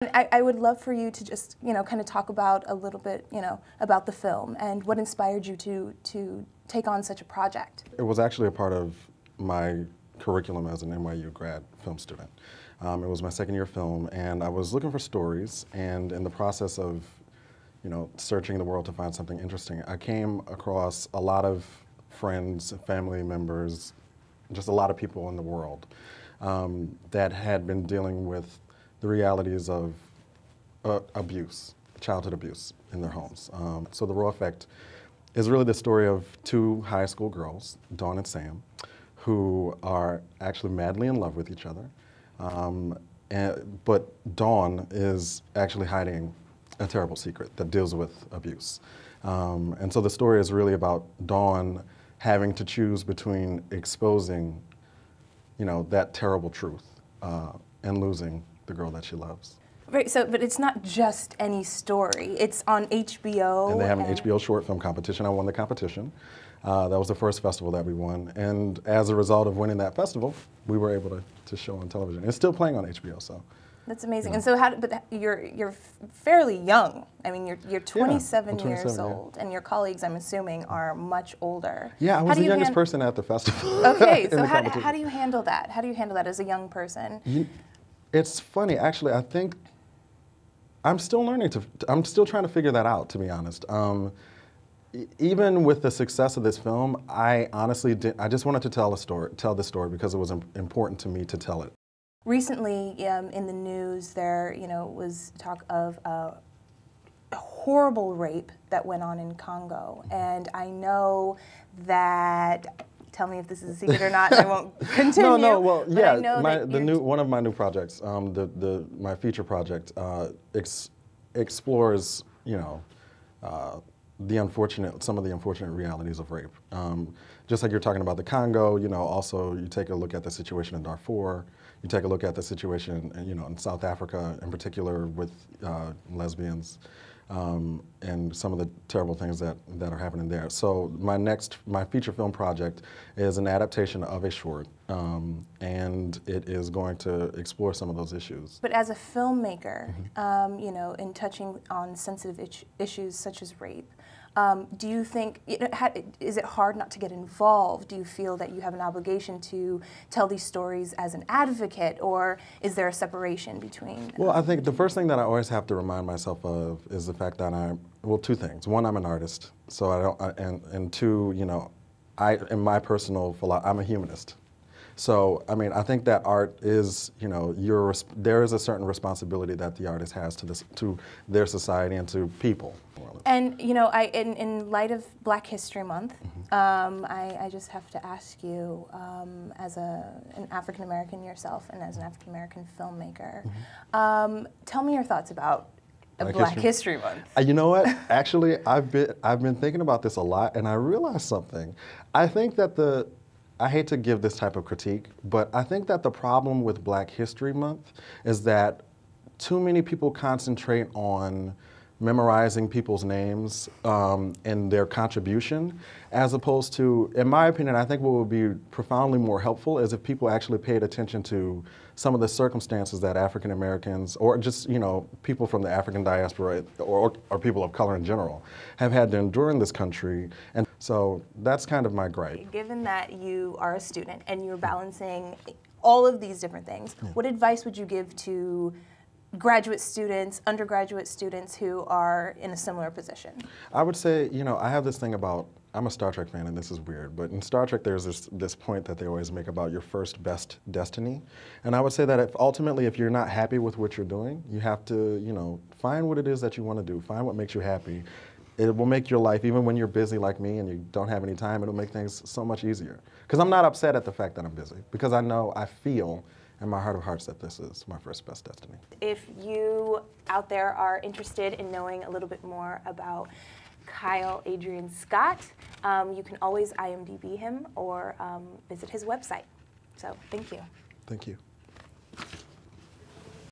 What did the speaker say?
I would love for you to just, kind of talk about a little bit, about the film and what inspired you to take on such a project. It was actually a part of my curriculum as an NYU grad film student. It was my second year film, and I was looking for stories, and in the process of, searching the world to find something interesting, I came across a lot of friends, family members, just a lot of people in the world that had been dealing with the realities of abuse, childhood abuse in their homes. So The Raw Effect is really the story of two high school girls, Dawn and Sam, who are actually madly in love with each other. But Dawn is actually hiding a terrible secret that deals with abuse. And so the story is really about Dawn having to choose between exposing, that terrible truth and losing the girl that she loves. Right, but it's not just any story. It's on HBO. And they have an HBO short film competition. I won the competition. That was the first festival that we won. And as a result of winning that festival, we were able to show on television. It's still playing on HBO, so. That's amazing. And so, but you're fairly young. I mean, you're 27 years old, and your colleagues, I'm assuming, are much older. Yeah, I was the youngest person at the festival. Okay, so how do you handle that? How do you handle that as a young person? It's funny, actually. I think I'm still learning I'm still trying to figure that out, to be honest. Even with the success of this film, I honestly I just wanted to tell this story because it was important to me to tell it. Recently, in the news, there was talk of a horrible rape that went on in Congo, and I know that. Tell me if this is a secret or not, and I won't continue. No, well, yeah, one of my new projects, my feature project, explores, some of the unfortunate realities of rape. Just like you're talking about the Congo, also you take a look at the situation in Darfur, you take a look at the situation, in South Africa, in particular with lesbians. And some of the terrible things that are happening there. So my feature film project is an adaptation of a short, and it is going to explore some of those issues. But as a filmmaker, in touching on sensitive issues such as rape, do you think, is it hard not to get involved? Do you feel that you have an obligation to tell these stories as an advocate, or is there a separation between? Well, I think the first thing that I always have to remind myself of is the fact that two things. One, I'm an artist, so and two, in my personal philosophy, I'm a humanist. So, I mean, I think that art is, there is a certain responsibility that the artist has to their society and to people. And, in light of Black History Month, I just have to ask you, as an African-American yourself and as an African-American filmmaker, tell me your thoughts about Black History Month. You know what? Actually, I've been thinking about this a lot, and I realized something. I think that I hate to give this type of critique, but I think that the problem with Black History Month is that too many people concentrate on memorizing people's names and their contribution, as opposed to, in my opinion, I think what would be profoundly more helpful is if people actually paid attention to some of the circumstances that African Americans, or just people from the African diaspora, or people of color in general, have had to endure in this country. And so that's kind of my gripe. Given that you are a student and you're balancing all of these different things, what advice would you give to graduate students, undergraduate students who are in a similar position? I would say, I have this thing about, I'm a Star Trek fan, and this is weird, but in Star Trek there's this point that they always make about your first best destiny. And I would say that ultimately if you're not happy with what you're doing, you have to, find what it is that you want to do, find what makes you happy. It will make your life, even when you're busy like me and you don't have any time, it'll make things so much easier. Because I'm not upset at the fact that I'm busy, because I feel in my heart of hearts that this is my first best destiny. If you out there are interested in knowing a little bit more about Kyle Adrian Scott, you can always IMDb him or visit his website. So thank you. Thank you.